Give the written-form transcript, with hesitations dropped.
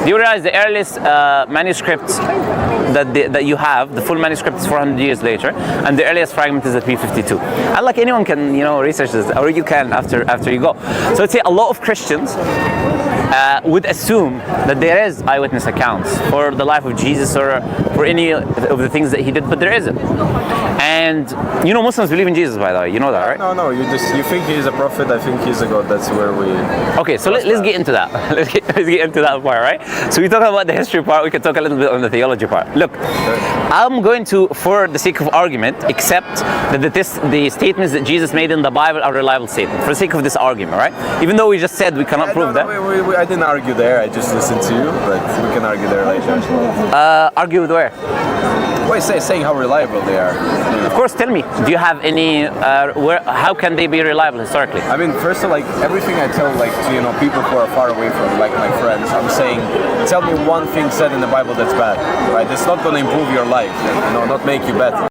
Do you realize the earliest manuscript that you have, the full manuscript is 400 years later, and the earliest fragment is at P52. And like anyone can, research this, or you can after you go. So let's say a lot of Christians would assume that there is eyewitness accounts for the life of Jesus or for any of the things that he did, but there isn't. And Muslims believe in Jesus, by the way. You know that, right? No. You think he's a prophet. I think he's a god. That's where we. Okay, so let's get into that. let's get into that part, right? So we talk about the history part. We can talk a little bit on the theology part. Look, I'm going to, for the sake of argument, accept that the statements that Jesus made in the Bible are reliable statements. For the sake of this argument, right? Even though we just said we cannot prove that. I didn't argue there. I just listened to you, but we can argue there later. Argue with where? Why saying how reliable they are? Of course, tell me. Do you have any? How can they be reliable historically? I mean, first of all, everything I tell to people who are far away from me, like my friends, I'm saying, tell me one thing said in the Bible that's bad, right? It's not going to improve your life, not make you better.